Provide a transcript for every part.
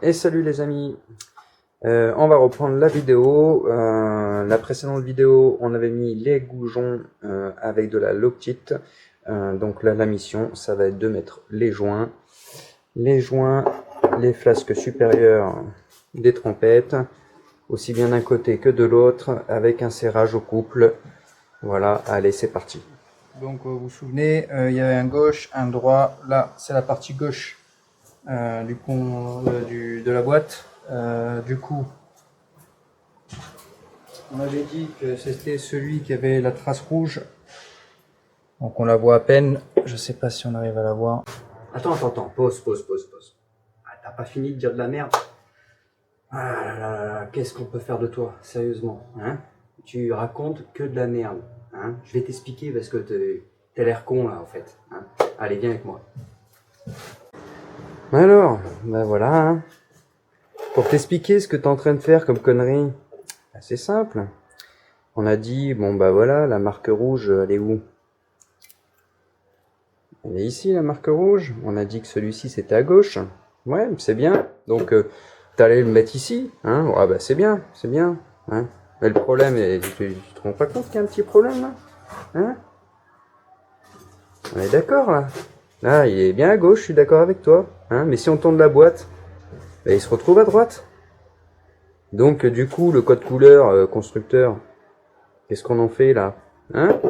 Et salut les amis, on va reprendre la vidéo. La précédente vidéo, on avait mis les goujons avec de la Loctite. Donc là, la mission, ça va être de mettre les joints, les flasques supérieures des trompettes, aussi bien d'un côté que de l'autre, avec un serrage au couple. Voilà, allez, c'est parti. Donc vous vous souvenez, il y avait un gauche, un droit. Là, c'est la partie gauche de la boîte. Du coup, on avait dit que c'était celui qui avait la trace rouge. Donc on la voit à peine. Je sais pas si on arrive à la voir. Attends, pause. Ah, t'as pas fini de dire de la merde? Ah là, qu'est-ce qu'on peut faire de toi, sérieusement, hein? Tu racontes que de la merde, hein? Je vais t'expliquer parce que t'as l'air con là en fait, hein? Allez, viens avec moi. Alors, ben voilà, hein. Pour t'expliquer ce que tu es en train de faire comme connerie, c'est simple. On a dit, bon bah voilà, la marque rouge, elle est où? Elle est ici, la marque rouge. On a dit que celui-ci, c'était à gauche. Ouais, c'est bien. Donc, t'allais le mettre ici, hein? Ouais, bah c'est bien, hein? Mais le problème, tu te rends pas compte qu'il y a un petit problème, là? Hein? On est d'accord, là? Là, il est bien à gauche, je suis d'accord avec toi. Hein? Mais si on tourne la boîte, bah, il se retrouve à droite. Donc du coup, le code couleur constructeur, qu'est-ce qu'on en fait là, hein?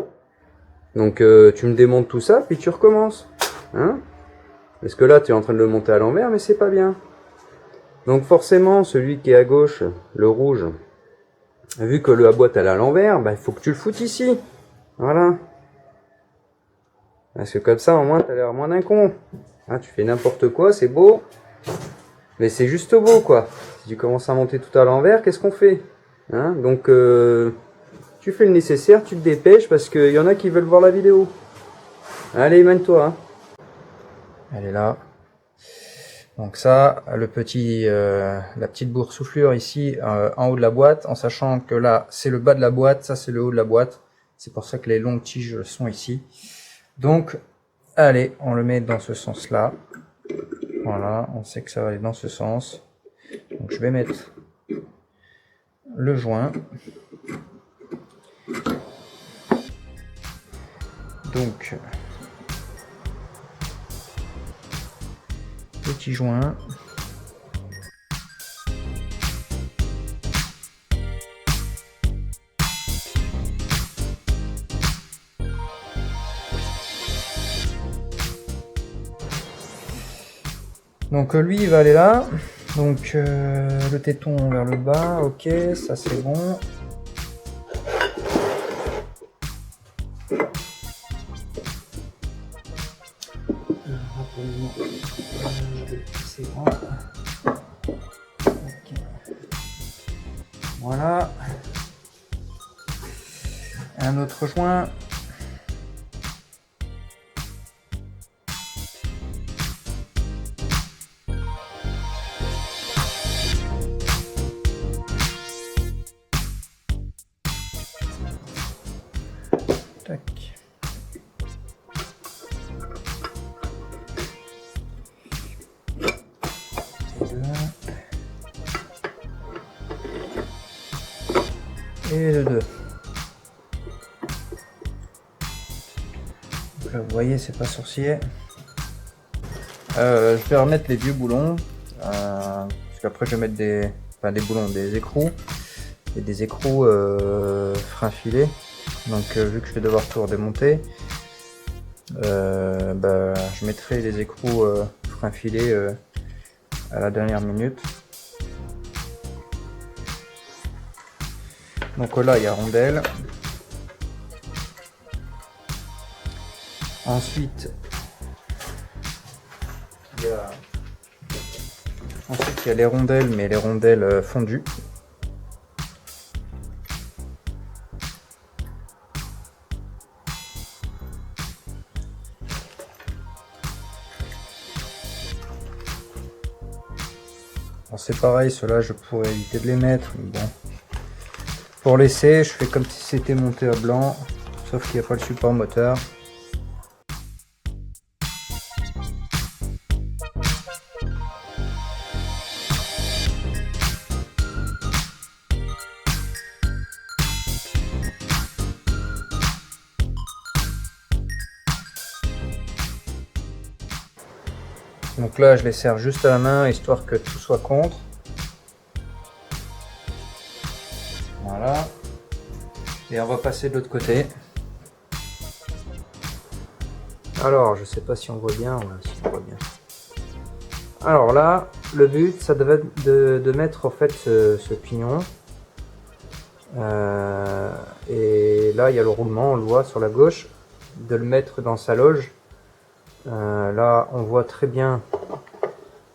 Donc tu me démontes tout ça, puis tu recommences, hein? Parce que là, tu es en train de le monter à l'envers, mais c'est pas bien. Donc forcément, celui qui est à gauche, le rouge, vu que la boîte elle est à l'envers, bah, il faut que tu le foutes ici, voilà. Parce que comme ça, au moins, tu as l'air moins d'un con. Hein, tu fais n'importe quoi, c'est beau, mais c'est juste beau, quoi. Si tu commences à monter tout à l'envers, qu'est-ce qu'on fait, hein? Donc tu fais le nécessaire, tu te dépêches parce qu'il y en a qui veulent voir la vidéo. Allez, mène-toi. Hein. Elle est là. Donc ça, la petite boursouflure ici en haut de la boîte, en sachant que là c'est le bas de la boîte, ça c'est le haut de la boîte. C'est pour ça que les longues tiges sont ici. Donc, allez, on le met dans ce sens-là. Voilà, on sait que ça va aller dans ce sens. Donc je vais mettre le joint. Donc, petit joint. Donc lui il va aller là. Donc le téton vers le bas, ok, ça c'est bon. Voilà. Un autre joint. Tac. Et le 2. Donc là, vous voyez, c'est pas sorcier. Je vais remettre les vieux boulons. Parce qu'après, je vais mettre des boulons, des écrous. Et des écrous frein filet. Donc, vu que je vais devoir tout redémonter, je mettrai les écrous frein filet à la dernière minute. Donc là, il y a rondelle. Ensuite, il y a les rondelles, mais les rondelles fondues. C'est pareil, ceux-là je pourrais éviter de les mettre, mais bon. Pour l'essai, je fais comme si c'était monté à blanc, sauf qu'il n'y a pas le support moteur. Donc là, je les serre juste à la main, histoire que tout soit contre. Voilà. Et on va passer de l'autre côté. Alors, je sais pas si on voit bien. Ouais, si on voit bien. Alors là, le but, ça devait être de mettre en fait ce pignon. Et là, il y a le roulement, on le voit sur la gauche, de le mettre dans sa loge. Là, on voit très bien.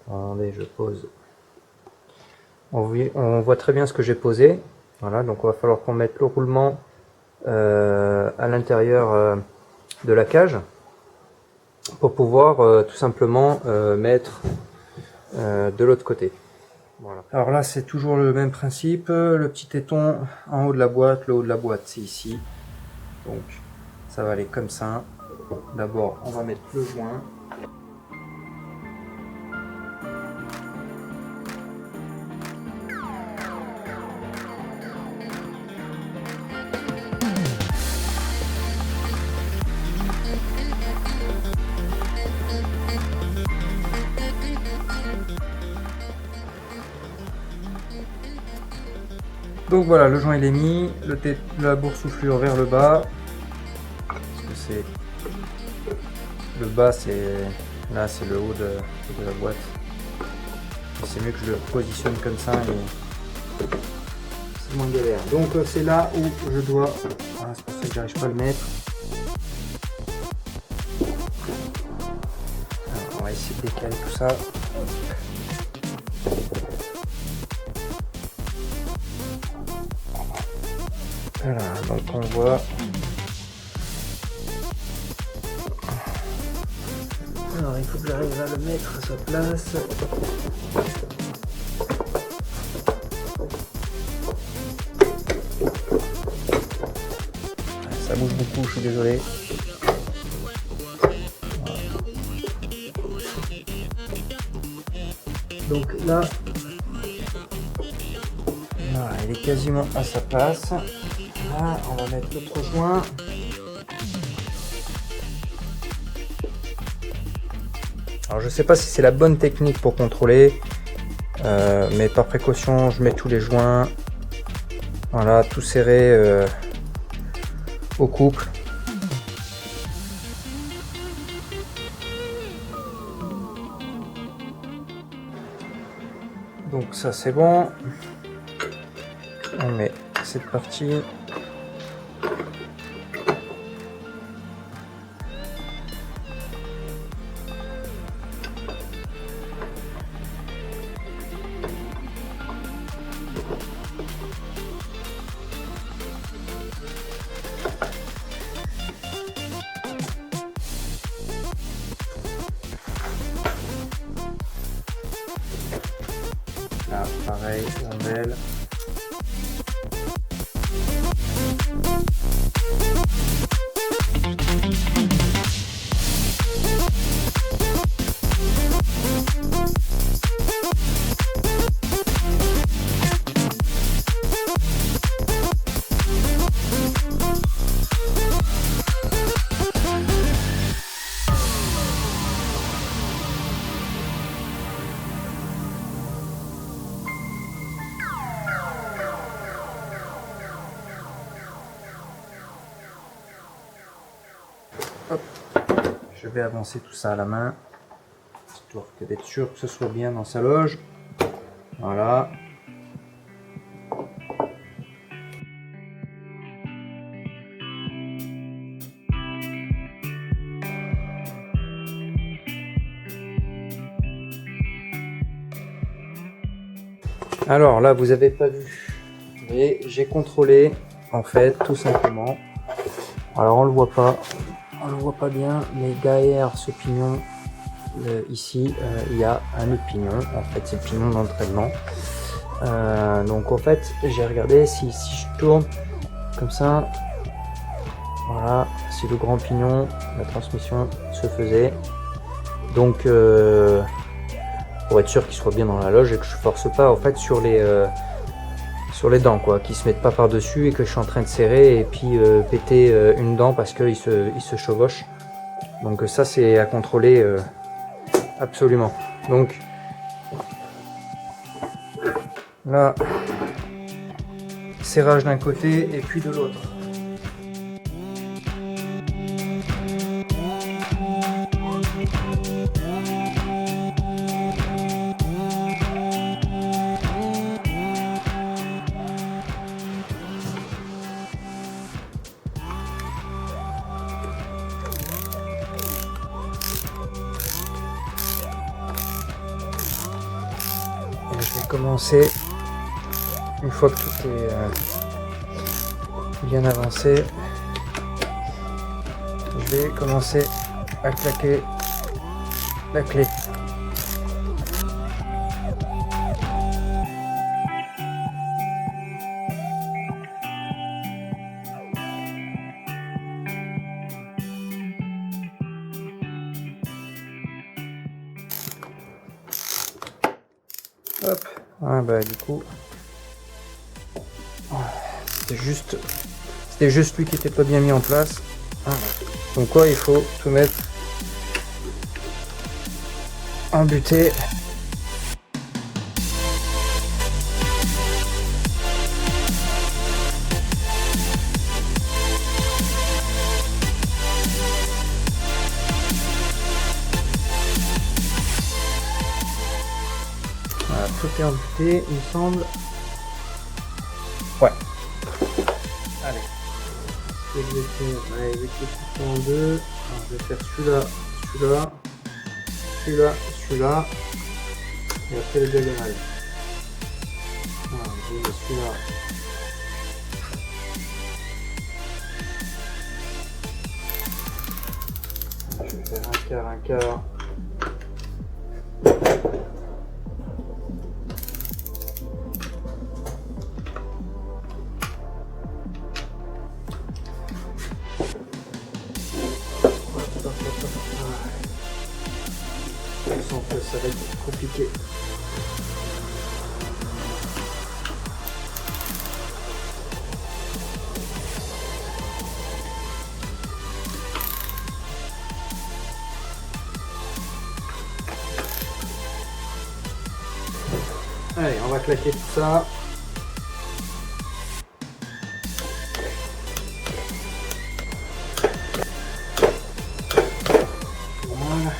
Attendez, je pose. On voit très bien ce que j'ai posé. Voilà, donc il va falloir qu'on mette le roulement à l'intérieur de la cage pour pouvoir tout simplement mettre de l'autre côté. Voilà. Alors là, c'est toujours le même principe. Le petit téton en haut de la boîte, le haut de la boîte, c'est ici. Donc, ça va aller comme ça. D'abord, on va mettre le joint. Donc voilà, le joint il est mis, la boursouflure vers le bas. Parce que c'est le bas, c'est là, c'est le haut de la boîte. C'est mieux que je le positionne comme ça, et c'est moins galère. Donc c'est là où je dois. Voilà, c'est pour ça que j'arrive pas à le mettre. Alors, on va essayer de décaler tout ça. Voilà, donc on voit. Alors il faut que j'arrive à le mettre à sa place. Ça bouge beaucoup, je suis désolé. Voilà. Donc là, voilà, il est quasiment à sa place. Là, on va mettre l'autre joint. Alors je sais pas si c'est la bonne technique pour contrôler, mais par précaution, je mets tous les joints. Voilà, tout serré au couple. Donc ça c'est bon. On met cette partie. Là, pareil, rondelle. Hop. Je vais avancer tout ça à la main, histoire d'être sûr que ce soit bien dans sa loge. Voilà. Alors là, vous avez pas vu, mais j'ai contrôlé en fait tout simplement. Alors on le voit pas bien, mais derrière ce pignon ici, il y a un autre pignon. En fait, c'est le pignon d'entraînement. Donc en fait, j'ai regardé si je tourne comme ça, voilà, c'est le grand pignon, la transmission se faisait. Donc pour être sûr qu'il soit bien dans la loge et que je force pas en fait sur les dents, quoi, qu'ils se mettent pas par dessus et que je suis en train de serrer et puis péter une dent parce qu'il se chevauche. Donc ça c'est à contrôler absolument. Donc là, serrage d'un côté et puis de l'autre. Et je vais commencer, une fois que tout est bien avancé, je vais commencer à claquer la clé. Hop, ah bah du coup, c'était juste lui qui était pas bien mis en place. Voilà. Donc quoi, il faut tout mettre en butée. Voilà, tout est en butée, il me semble. Ouais. Allez. Je vais couper en deux. Alors, je vais faire celui-là, celui-là, celui-là, celui-là. Et après le diagonale. Voilà, je mets celui-là. Je vais faire un quart, un quart. Je sens que ça va être compliqué. Allez, on va claquer tout ça. Voilà.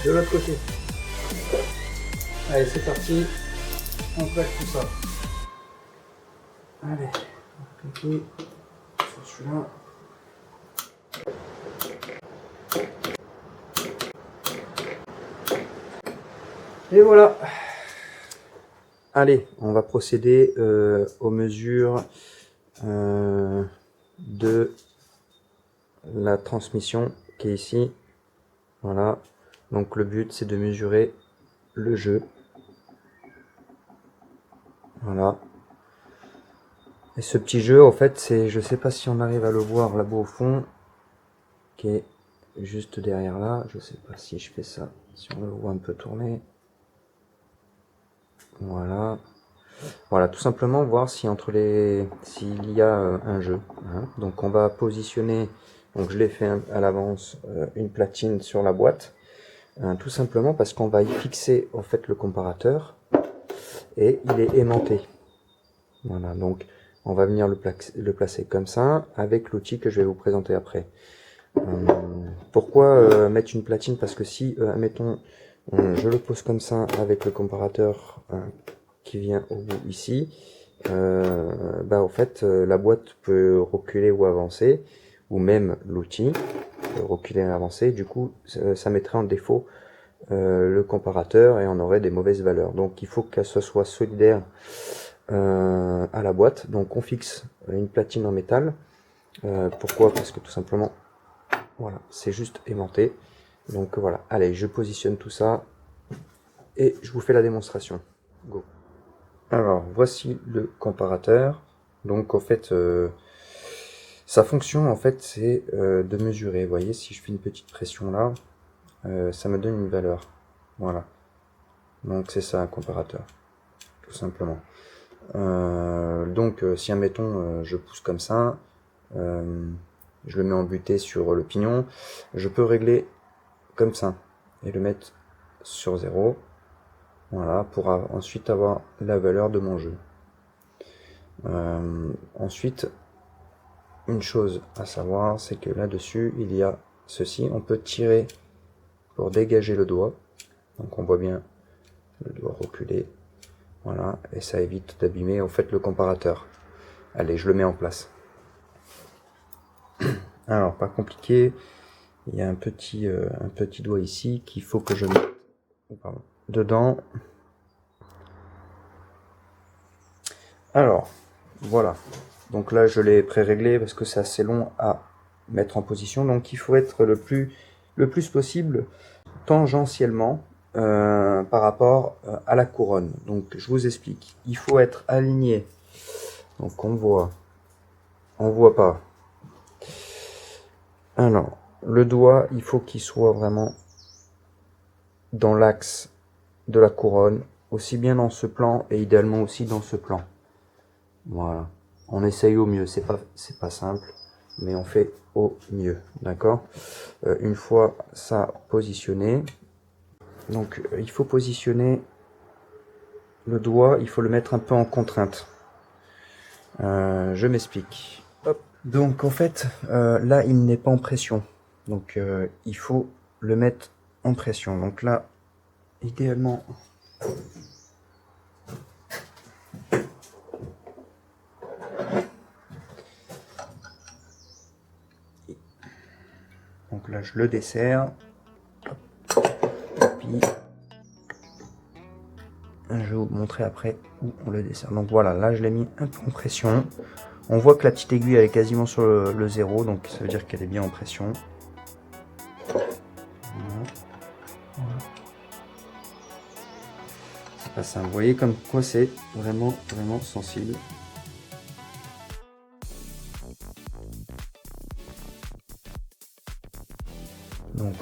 De l'autre côté. Allez, c'est parti. On claque tout ça. Allez, on va claquer sur celui-là. Et voilà. Allez, on va procéder aux mesures de la transmission qui est ici. Voilà. Donc le but c'est de mesurer le jeu. Voilà. Et ce petit jeu, en fait, c'est, je sais pas si on arrive à le voir là-bas au fond, qui est juste derrière là. Je sais pas si je fais ça, si on le voit un peu tourner. Voilà. Voilà, tout simplement voir si entre les, s'il y a un jeu. Hein. Donc on va positionner, donc je l'ai fait à l'avance, une platine sur la boîte, tout simplement parce qu'on va y fixer en fait le comparateur et il est aimanté. Voilà, donc on va venir le placer comme ça avec l'outil que je vais vous présenter après. Pourquoi mettre une platine? Parce que si, admettons, je le pose comme ça avec le comparateur qui vient au bout ici, bah en fait la boîte peut reculer ou avancer, ou même l'outil peut reculer et avancer, du coup ça mettrait en défaut le comparateur et on aurait des mauvaises valeurs. Donc il faut que ce soit solidaire à la boîte. Donc on fixe une platine en métal. Pourquoi? Parce que tout simplement, voilà, c'est juste aimanté. Donc voilà, allez, je positionne tout ça et je vous fais la démonstration. Go. Alors voici le comparateur. Donc en fait sa fonction en fait c'est de mesurer. Vous voyez, si je fais une petite pression là, ça me donne une valeur. Voilà, donc c'est ça un comparateur, tout simplement. Donc si admettons je pousse comme ça, je le mets en butée sur le pignon, je peux régler comme ça et le mettre sur 0. Voilà, pour ensuite avoir la valeur de mon jeu. Ensuite, une chose à savoir, c'est que là-dessus, il y a ceci. On peut tirer pour dégager le doigt. Donc on voit bien le doigt reculer. Voilà, et ça évite d'abîmer en fait le comparateur. Allez, je le mets en place. Alors, pas compliqué. Il y a un petit doigt ici qu'il faut que je mette dedans. Alors, voilà. Donc là, je l'ai pré-réglé parce que c'est assez long à mettre en position. Donc il faut être le plus possible tangentiellement par rapport à la couronne. Donc je vous explique. Il faut être aligné. Donc on voit pas. Alors, le doigt, il faut qu'il soit vraiment dans l'axe de la couronne, aussi bien dans ce plan et idéalement aussi dans ce plan. Voilà. On essaye au mieux, c'est pas simple, mais on fait au mieux, d'accord. Une fois ça positionné, donc il faut positionner le doigt, il faut le mettre un peu en contrainte. Je m'explique. Hop. Donc en fait, là il n'est pas en pression, donc il faut le mettre en pression. Donc là, idéalement, donc là je le desserre, et puis je vais vous montrer après où on le dessert. Donc voilà, là je l'ai mis un peu en pression. On voit que la petite aiguille elle est quasiment sur le 0, donc ça veut dire qu'elle est bien en pression. Voilà. C'est pas simple. Vous voyez comme quoi c'est vraiment sensible. Donc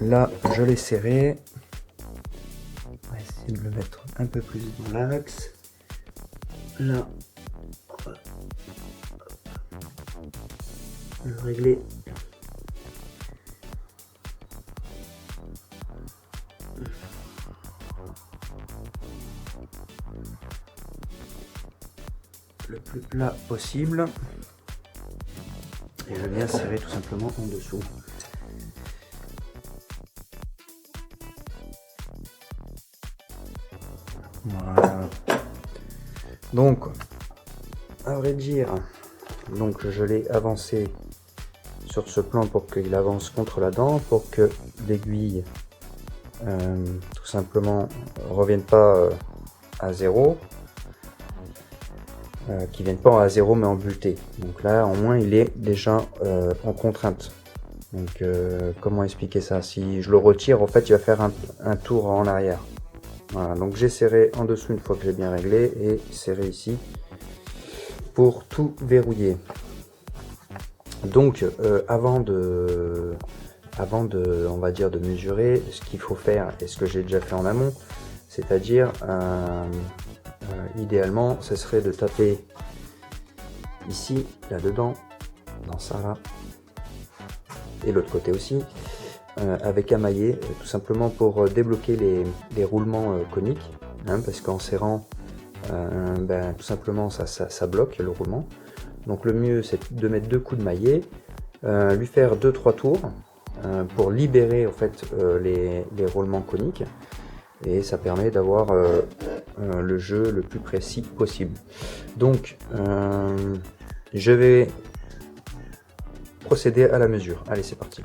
là je l'ai serré. On va essayer de le mettre un peu plus dans l'axe. Là, le régler. Le plus plat possible. Et je viens serrer tout simplement en dessous. Voilà. Donc, à vrai dire, donc je l'ai avancé sur ce plan pour qu'il avance contre la dent, pour que l'aiguille tout simplement revienne pas à 0, qui vienne pas à 0 mais en buté. Donc là au moins il est déjà en contrainte. Donc comment expliquer ça? Si je le retire, en fait il va faire un tour en arrière. Voilà, donc j'ai serré en dessous une fois que j'ai bien réglé et serré ici pour tout verrouiller. Donc avant de on va dire de mesurer, ce qu'il faut faire et ce que j'ai déjà fait en amont, c'est-à-dire idéalement ce serait de taper ici, là dedans, dans ça là, et l'autre côté aussi, avec un maillet, tout simplement pour débloquer les roulements coniques, hein, parce qu'en serrant, tout simplement ça bloque le roulement. Donc le mieux c'est de mettre 2 coups de maillet, lui faire 2-3 tours pour libérer en fait les roulements coniques, et ça permet d'avoir le jeu le plus précis possible. Donc je vais procéder à la mesure. Allez, c'est parti.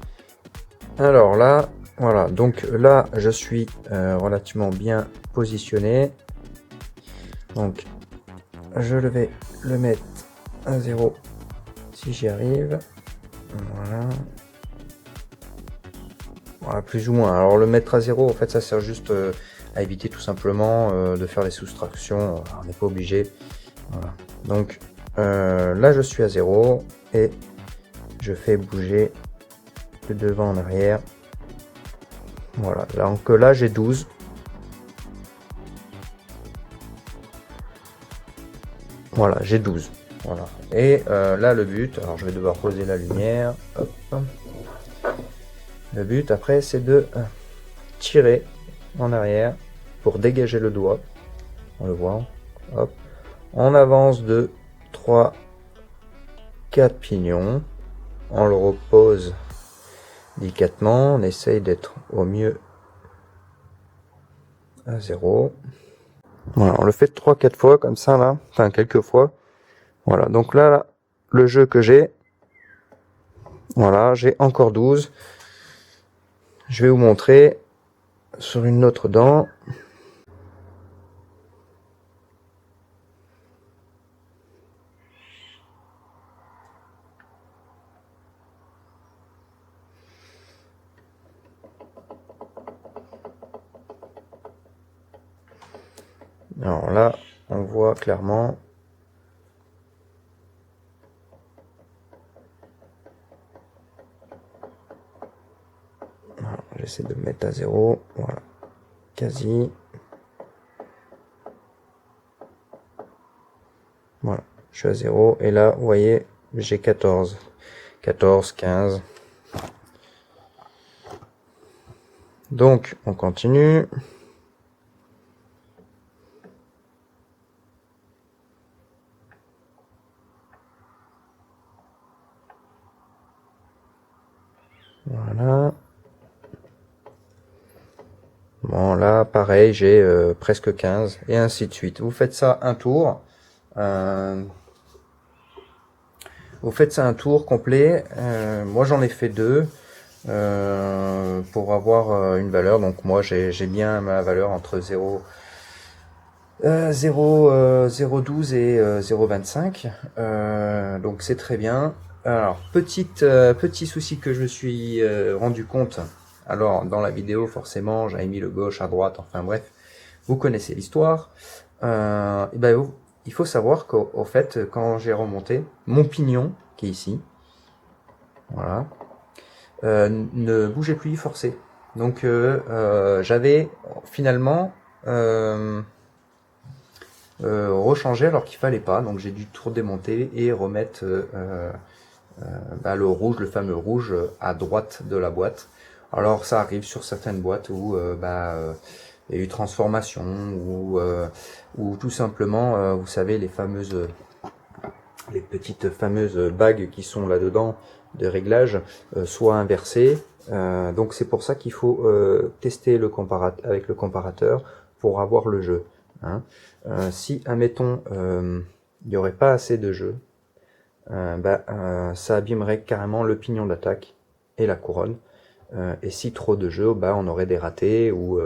Alors là, voilà, donc là je suis relativement bien positionné. Donc je vais le mettre à 0 si j'y arrive. Voilà. Voilà, plus ou moins. Alors le mettre à 0, en fait ça sert juste à éviter tout simplement de faire les soustractions. On n'est pas obligé. Voilà. Donc là je suis à 0 et je fais bouger de devant en arrière. Voilà, donc là j'ai 12. Voilà, j'ai 12. Voilà. Et là le but, alors je vais devoir poser la lumière. Hop. Le but après c'est de tirer en arrière pour dégager le doigt. On le voit. Hop. On avance de 3, 4 pignons. On le repose délicatement. On essaye d'être au mieux à 0. Voilà, on le fait 3-4 fois comme ça là. Enfin, quelques fois. Voilà, donc là, le jeu que j'ai. Voilà, j'ai encore 12. Je vais vous montrer sur une autre dent. Alors là, on voit clairement. J'essaie de me mettre à 0. Voilà, quasi. Voilà, je suis à 0. Et là, vous voyez, j'ai 14. 14, 15. Donc, on continue. Voilà. Bon, là, pareil, j'ai presque 15. Et ainsi de suite. Vous faites ça un tour. Vous faites ça un tour complet. Moi, j'en ai fait 2. Pour avoir une valeur. Donc moi j'ai bien ma valeur entre 0,12 et 0,25. Donc c'est très bien. Alors petit souci que je me suis rendu compte. Alors dans la vidéo forcément j'avais mis le gauche à droite. Enfin bref, vous connaissez l'histoire. Et ben, il faut savoir qu'au fait quand j'ai remonté mon pignon qui est ici. Voilà. Ne bougeait plus forcé. Donc j'avais finalement rechangé alors qu'il fallait pas. Donc j'ai dû tout démonter et remettre le rouge, le fameux rouge, à droite de la boîte. Alors ça arrive sur certaines boîtes où il y a eu transformation ou tout simplement, vous savez, les petites fameuses bagues qui sont là-dedans de réglage soient inversées. Donc c'est pour ça qu'il faut tester avec le comparateur pour avoir le jeu. Hein. Si, admettons, il n'y aurait pas assez de jeu, ça abîmerait carrément le pignon d'attaque et la couronne. Et si trop de jeu, on aurait des ratés ou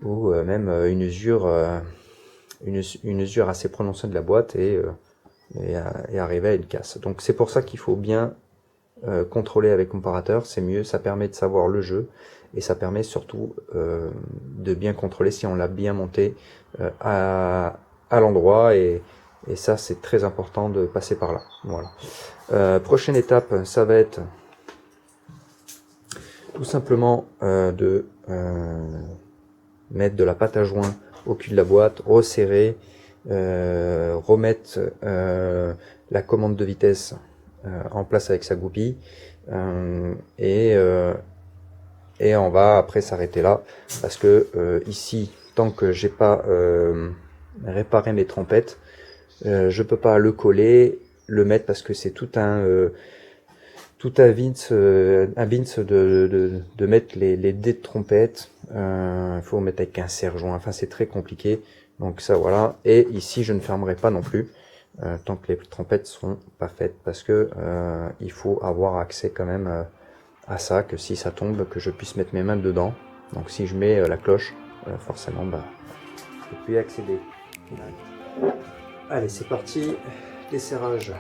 même une usure assez prononcée de la boîte et arriver à une casse. Donc c'est pour ça qu'il faut bien contrôler avec comparateur, c'est mieux, ça permet de savoir le jeu et ça permet surtout de bien contrôler si on l'a bien monté à l'endroit et ça c'est très important de passer par là. Voilà. Prochaine étape, ça va être tout simplement de mettre de la pâte à joint au cul de la boîte, resserrer, remettre la commande de vitesse en place avec sa goupille et on va après s'arrêter là parce que ici tant que j'ai pas réparé mes trompettes, je peux pas le coller, le mettre parce que c'est tout un vince de mettre les dés de trompette. Il faut mettre avec un serre-joint, enfin c'est très compliqué. Donc ça voilà, et ici je ne fermerai pas non plus tant que les trompettes seront pas faites parce que il faut avoir accès quand même à ça, que si ça tombe que je puisse mettre mes mains dedans. Donc si je mets la cloche, forcément je peux plus y accéder. Allez c'est parti, desserrage.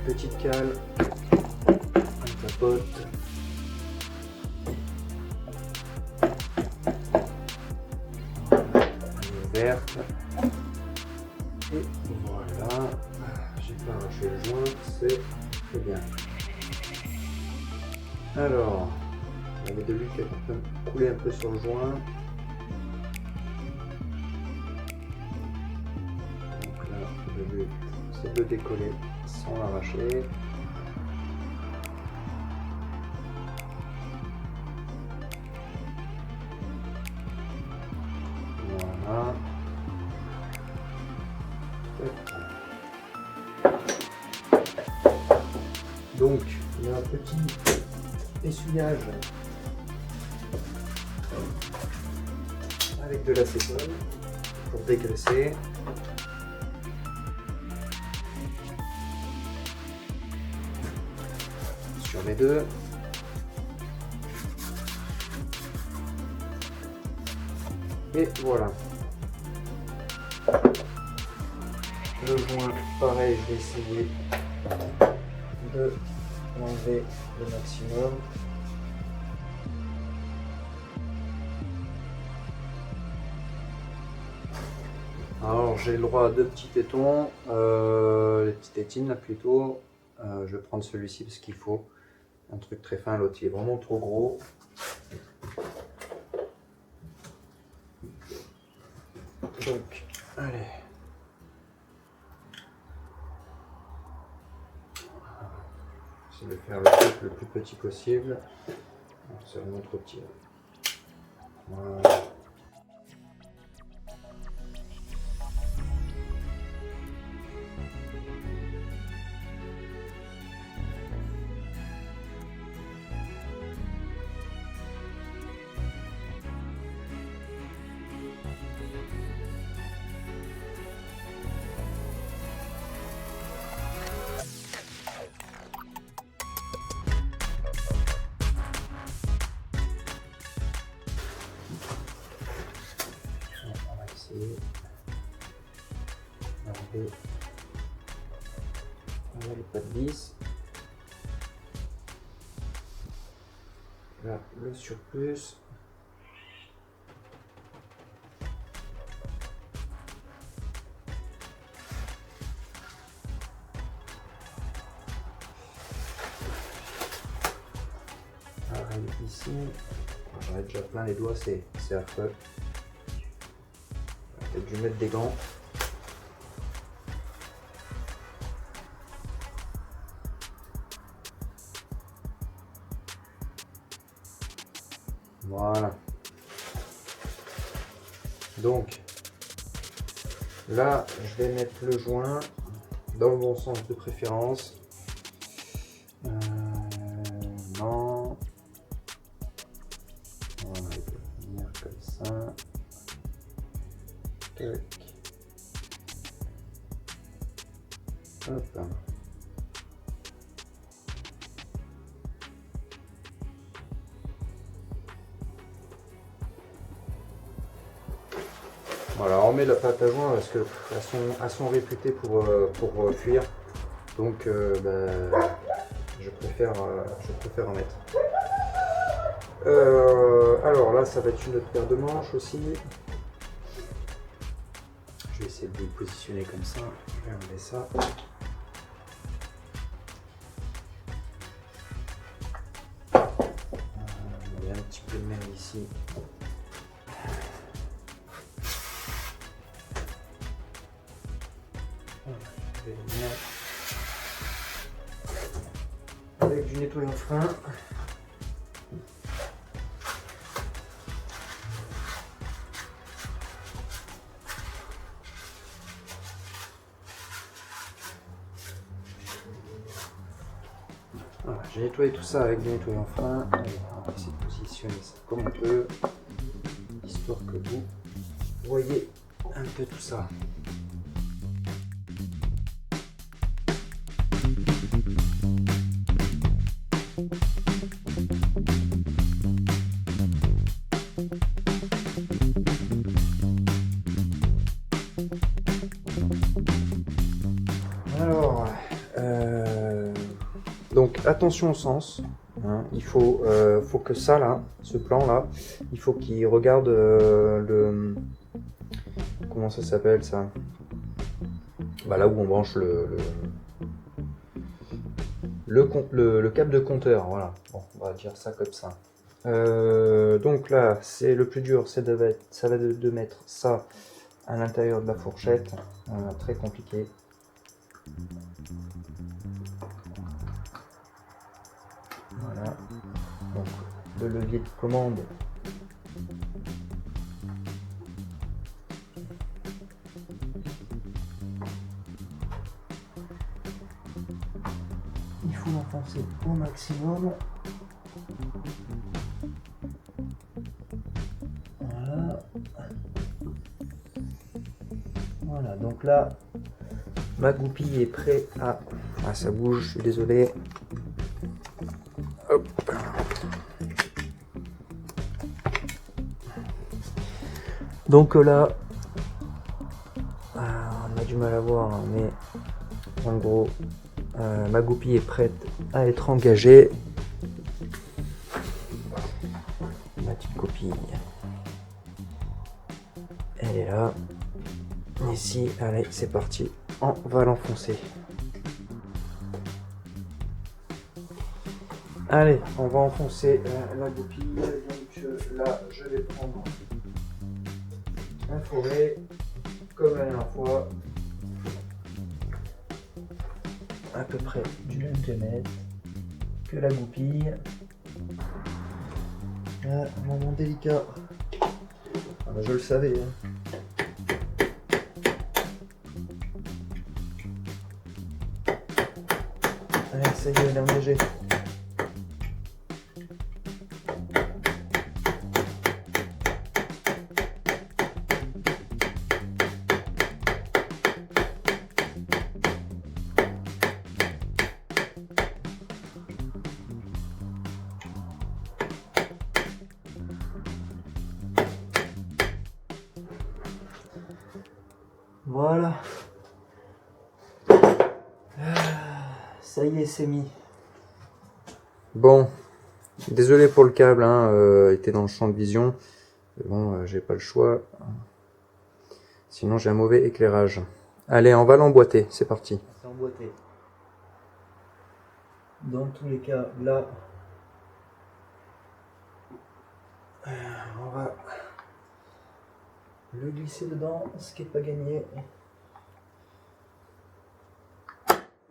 Petite cale, une capote, verte, Et voilà, j'ai pas arraché le joint, c'est bien. Alors, on avait de l'huile qui a coulé un peu sur le joint. Donc là, le but, c'est de décoller sans l'arracher. Voilà. Donc, il y a un petit essuyage avec de l'acétone pour dégraisser. Sur les deux. Et voilà. Le joint, pareil, je vais essayer de l'enlever le maximum. Alors j'ai le droit à deux petits tétons, les petites tétines là plutôt. Je vais prendre celui-ci parce qu'il faut un truc très fin, l'autre il est vraiment trop gros. Donc allez. J'essaie de faire le truc le plus petit possible. C'est vraiment trop petit. Voilà. Enlever pas de vis. Là, le surplus. Pareil ici. J'en ai déjà plein les doigts, c'est affreux. J'ai peut-être dû mettre des gants. Voilà. Donc, là, je vais mettre le joint dans le bon sens de préférence. Non. Voilà, il peut venir comme ça. Tac. Hop. Voilà, on met la pâte à joint parce qu'elles sont réputées pour fuir. Donc je préfère en mettre. Alors là, ça va être une autre paire de manches aussi. Je vais essayer de vous positionner comme ça. Je vais enlever ça. Il y a un petit peu de même ici. Je vais venir avec du nettoyant frein. Voilà, j'ai nettoyé tout ça avec du nettoyant frein. Allez, on va essayer de positionner ça comme on peut, histoire que vous voyez un peu tout ça. Alors, donc attention au sens. Hein, il faut que ça là, ce plan là, il faut qu'il regarde le, comment ça s'appelle ça, Bah, là où on branche le câble de compteur, voilà. Bon, on va dire ça comme ça. Donc là, c'est le plus dur, ça va être de mettre ça à l'intérieur de la fourchette. Très compliqué. Voilà. Donc le levier de commande. Il faut l'enfoncer au maximum. Voilà. Voilà, donc là, ma goupille est prête à... Ah, ça bouge, je suis désolé. Hop. Donc là, on a du mal à voir, hein, mais en gros, ma goupille est prête à être engagée. Ma petite goupille, elle est là. Ici, allez, c'est parti. On va l'enfoncer. Allez, on va enfoncer la goupille. Donc là, je vais prendre un fourré, comme la dernière fois, à peu près du même diamètre que la goupille. Un moment délicat. Ah bah, je le savais. Hein. Allez, ça y est, elle est engagée. Voilà. Ça y est, c'est mis. Bon, désolé pour le câble, hein, était dans le champ de vision. Mais bon, j'ai pas le choix. Sinon, j'ai un mauvais éclairage. Allez, on va l'emboîter. C'est parti. C'est emboîté. Dans tous les cas, là, on va le glisser dedans, ce qui n'est pas gagné.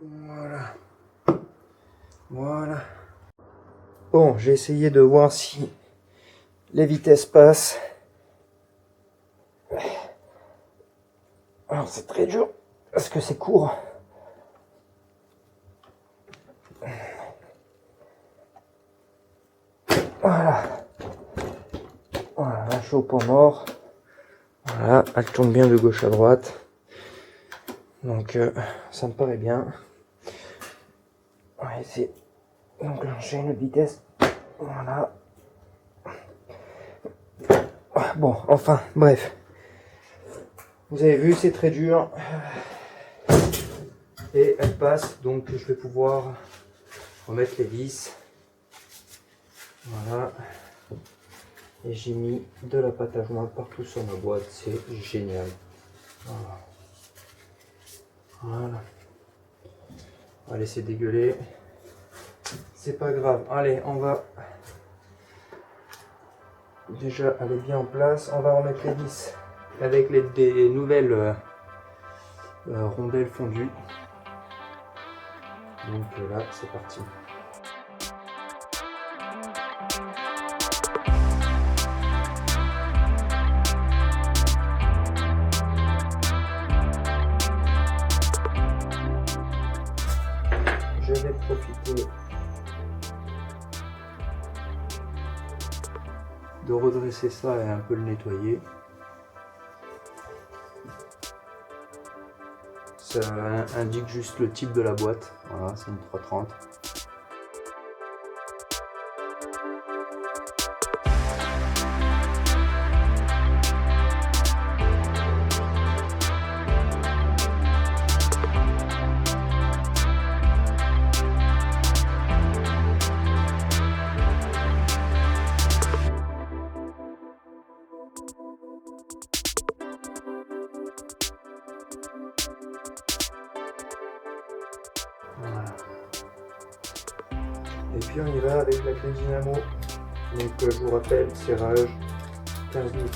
Voilà. Voilà. Bon, j'ai essayé de voir si les vitesses passent. Alors c'est très dur parce que c'est court. Voilà. Voilà, un chaud pour mort. Voilà, elle tourne bien de gauche à droite. Donc ça me paraît bien. On va essayer d'enclencher une vitesse. Voilà. Bon, enfin, bref. Vous avez vu, c'est très dur. Et elle passe, donc je vais pouvoir remettre les vis. Voilà. Et j'ai mis de la pâte à joindre partout sur ma boîte, c'est génial. Voilà. Voilà. On va laisser dégueuler. C'est pas grave. Allez, on va déjà aller bien en place. On va remettre les vis avec des nouvelles rondelles fondues. Donc là, c'est parti. Je vais profiter de redresser ça et un peu le nettoyer. Ça indique juste le type de la boîte. Voilà, c'est une 330. Et puis on y va avec la clé dynamo. Donc je vous rappelle, serrage 15 Nm. Donc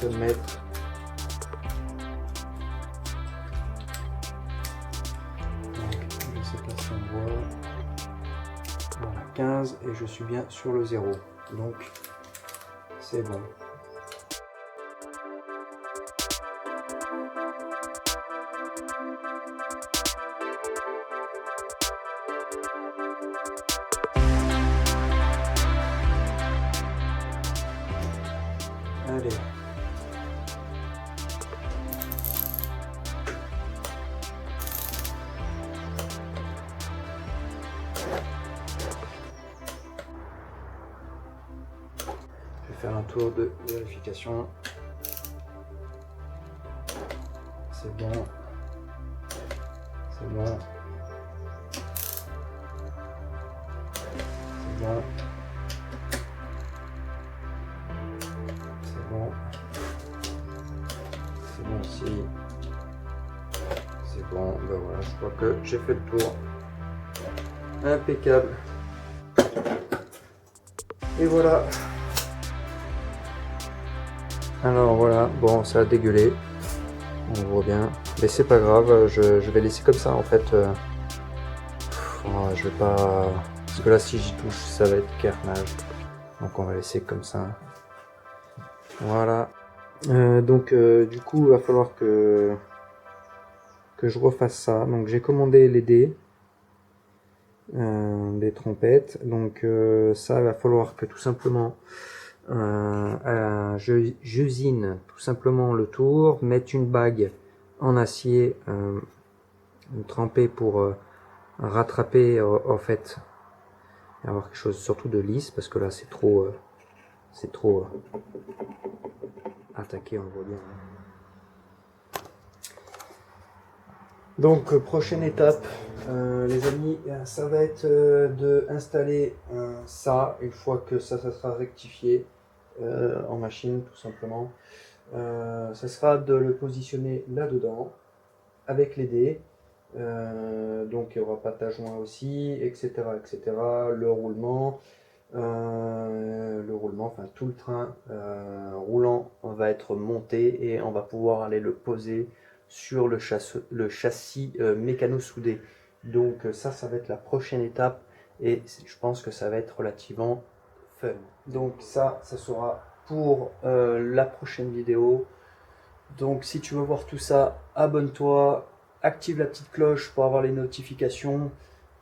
je ne sais pas si on voit. Voilà, 15 et je suis bien sur le 0. Donc c'est bon. Allez. Je vais faire un tour de vérification. C'est bon. C'est bon. C'est bon. C'est bon. C'est bon aussi. C'est bon. Ben voilà, je crois que j'ai fait le tour. Impeccable. Et voilà. Alors voilà, bon, ça a dégueulé. On voit bien. Mais c'est pas grave, je vais laisser comme ça en fait. Je vais pas. Parce que là, si j'y touche, ça va être carnage. Donc on va laisser comme ça. Voilà. Du coup, il va falloir que je refasse ça. Donc j'ai commandé les dés. Des trompettes. Donc ça, il va falloir que tout simplement j'usine tout simplement le tour, mettre une bague en acier trempée pour rattraper en fait, avoir quelque chose surtout de lisse parce que là c'est trop attaqué, on le voit bien. Donc prochaine étape les amis, ça va être de installer ça une fois que ça sera rectifié en machine tout simplement. Ça sera de le positionner là dedans avec les dés. Donc il y aura passage joint aussi, etc., etc. Le roulement, enfin tout le train roulant va être monté et on va pouvoir aller le poser sur le châssis mécano-soudé. Donc ça va être la prochaine étape et je pense que ça va être relativement fun. Donc ça sera pour la prochaine vidéo. Donc si tu veux voir tout ça, abonne-toi, active la petite cloche pour avoir les notifications.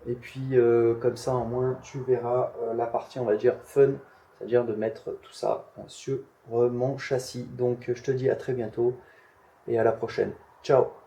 Et puis comme ça au moins tu verras la partie on va dire fun, c'est-à-dire de mettre tout ça sur mon châssis. Donc je te dis à très bientôt et à la prochaine. Ciao!